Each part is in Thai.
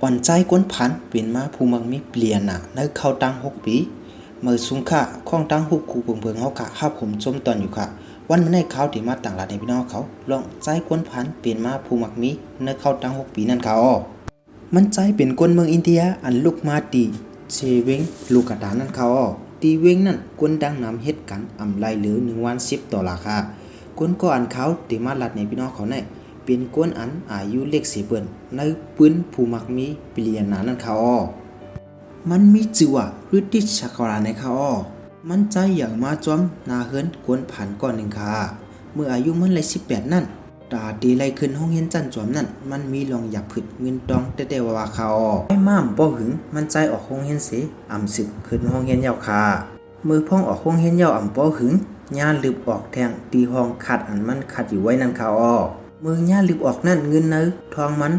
อ่อนใจก้นพันเปลี่ยนมาผู้มักมีเปลี่ยนในเข้าตั้ง6 ปีเมื่อสูงค่าข้องตั้งหุบคูเพิงเฮาค่ะครับผมจมตอนอยู่ค่ะวันมื้อในข่าวที่มาต่างรัฐให้พี่น้องเขาลองใจก้นพันเปลี่ยนมาผู้มักมีในเข้าตั้ง6 ปีนั่นค่ะมันใจเป็นคนเมืองอินเดียอันลูกมาตีเชเวงลูกกระดานนั่นค่ะตีเวงนั่นคนดังนำเฮ็ดกันอำไรหรือ1วัน$10ค่ะคนก็อันเขาที่มารัฐให้พี่น้องเขาในเป็นกวนอันอายุเลขสิเปิ้นในปืนผู้มักมีเปลี่ยนนั่นค่ะมันมีชื่อว่าฤทธิชักราในค่ะมันใจอย่างมาจอมนาเฮินกวนผ่านก่อนหนึ่งค่ะเมื่ออายุมันเลย18นั่นตาตีไล่ขึ้นห้องเฮียนจันจอมนั่นมันมีลองอยากผึดเงินตองแต่ว่าค่ะไอ้ม่ามบ่หึงมันใจออกห้องเฮียนเสอำสึกขึ้นห้องเฮียนยาวค่ะมือพ่องออกห้องเฮียนยาวบ่หึงญาลึบออกแทงตีห้องขัดอันมันขัดอยู่ไว้นั่นค่ะมือญาลึบออกนั่นเงินเนอทองมัน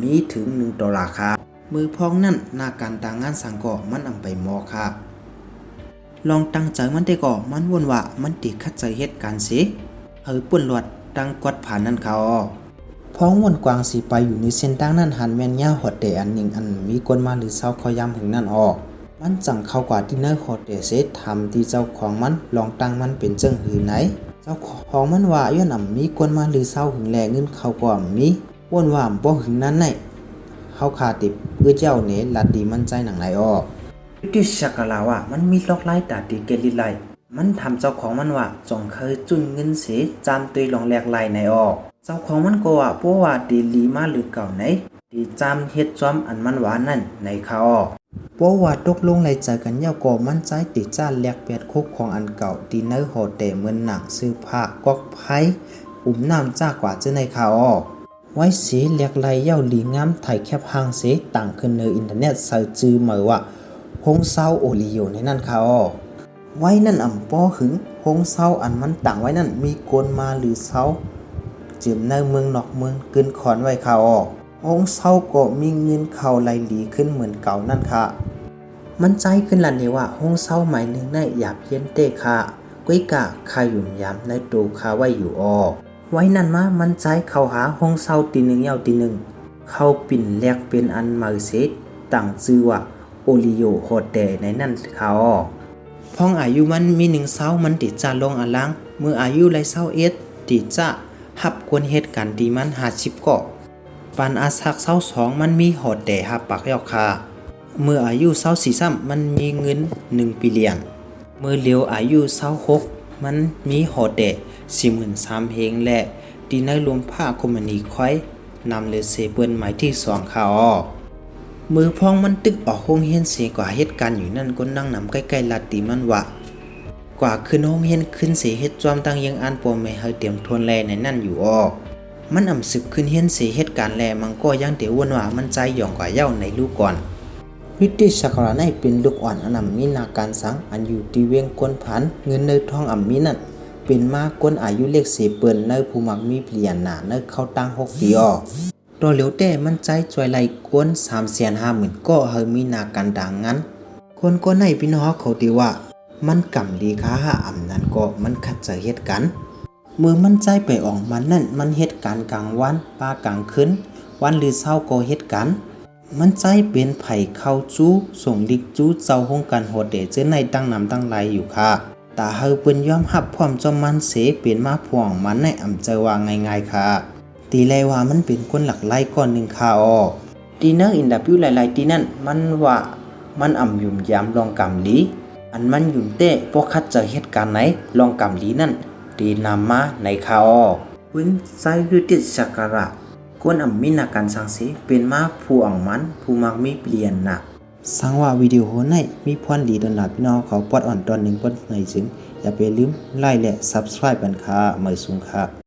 มีถึง$1ค่ะมือพ้องนั่นหน้าการต่างงานสังก่อมันไปมอค่ะลองตั้งใจมันได้ก่อมันวนว่ามันติดขัดใจเหตุการณ์สิป่นหลวดตั้งกวดผ่านนั่นเขาพ้องวนกวางสีไปอยู่ในเส้นทางนั้นหันแม่นย่าหอดแต่อันหนึ่งอันมีคนมาหรือเศร้าเขาย้ำถึงนั่นมันจังเข้ากว่าที่เนื้อหอดแต่เสทำที่เจ้าของมันลองตั้งมันเป็นเจ้งหือไหนเจ้าของมันว่าย้อนมีคนมาหรือเศร้าหึงแลเงินเขาก็มีวนว่าบ่หึงนั้นไหนเขาขาติบเพื่อเจ้าเนลัดดีมั่นใจหนังไหลดิชักลาว่ามันมีลอกไล่ตาตีเกลิไลมันทำเจ้าของมันว่าจงเคยจุนเงินเสียจามตุยลองแหลกไหลในเจ้าของมันก็ว่าเพราะว่าดีลีมาหรือเก่าไหนดีจามเฮ็ดจอมอันมันหวานนั่นในเขาเพราะว่าตกลงไหลใจกันยาวก็มั่นใจติดจ้าแหลกแปดคุกของอันเก่าดีเนื้อโหดแต่เหมือนหนังซื้อผ้ากอกไผ่น้ำจ้ากว่าเจ้าในเขาไว้สีเรียกไรเย้าหลีงามถ่ายแคบหางเสต่างขึ้นในอินเทอร์เน็ตใส่จือหมายว่าฮงเซาโอริโอในนั่นค่ะไว้นั่นป้อหึงฮงเซาอันมันต่างไว้นั่นมีโกนมาหรือเซาจืมในเมืองนอกเมืองกึนขอนไว้ค่ะฮงเซาก็มีเงินเข้าไหลหลีขึ้นเหมือนเก่านั่นค่ะมันใจขึ้นลันเลยว่าฮงเซาหมายหนึ่งในหยาบเย็นเต้ค่ะก้วยกะคายุ่มยามในตูคาไว้อยู่ไว้นั่นมามันใจเข้าหาห้องเศร้าตีหนึ่งยาวตีหนึ่งเข้าปิ่นแลกเป็นอันมาเซตต่างชื่อว่าโอริโอโฮเตในนั่นเขาพ้องอายุมันมี1เศร้ามันติดจ้าลงอลังเมื่ออายุไรเศร้าติดจ้าหับควรเหตุการณ์ดีมัน50ก่อปันอาสักเศร้า2มันมีโฮเตหับปักยอกคาเมื่ออายุเศร้า4ซ้ำมันมีเงิน1ปีเลียนเมื่อเลียวอายุเศร้า6มันมีโฮเต43,000เฮงและดีในรวมผ้าคอมมานีค่อยนำเลยเสเปิ้นหมายที่2ค่ะมือพ้องมันตึกออกโรงเรียนเสกว่าเหตุการณ์อยู่นั่นก็นั่งนำใกล้ๆลาติมันว่ากว่าขึ้นโรงเรียนขึ้นเสเฮ็ดจอมตั้งยังอ่านปอไม่ให้เตรียมทวนแลในนั่นอยู่มันสึกขึ้นเรียนเสเหตุการณ์แลมันก็ยังเดี๋ยววนว่ามันใจหย่องกว่าเย้าในลูกก่อนวิธีชักราในเป็นลูกอ่อนอันมีนาการสังอันอยู่ที่เวียงก้นผันเงินในท้องมีนั่นเป็นมากก้นอายุเลขเปิ้นในผู้มักมีเปลี่ยนในเข้าตั้ง6 ปีตัวเหลียวแต่มันใจจวยไหลก้น350,000ก็เฮมีนาการดังงั้นคนก็ในพี่น้องเขาตีว่ามันกำดีค้านั้นก็มันขัดใจเหตุกันเมื่อมันใจไปออกมันนั่นมันเหตุการณ์กลางวันป้ากลางคืนวันหรือเช้าก็เหตุกันมันใจเป็นไผ่เข้าจู้ส่งลิกจู้เจ้าห้องกันโหดเดเจอในตั้งนำตั้งไรอยู่ค่ะตาเฮาเปิ้นยอมรับพร้อมจอมมันเสเป็นมาพ่วงมันในใจว่าง่ายๆค่ะตีแลว่ามันเป็นคนหลักไล่ก่อน1ค่ะตีเนอร์อินดับอยู่หลายๆตีนั่นมันว่ามันยุ่มยามลองกำลีอันมันยุ่มเต้บ่คัดเจอเหตุการณ์ไหนลองกำลีนั่นตีนำมาในค่ะเปิ้นใส่ฤทธิ์สักการะคนมีนาการสังเสเป็นมาผู้มันผู้มักมีเปลี่ยนสังว่าวิดีโอในมีพรดีดนพี่น้องเขาปอดอ่อนตอน1ปอดในจึงอย่าไปลืมไลค์และ Subscribe กันค่ะเมื่อสูงค่ะ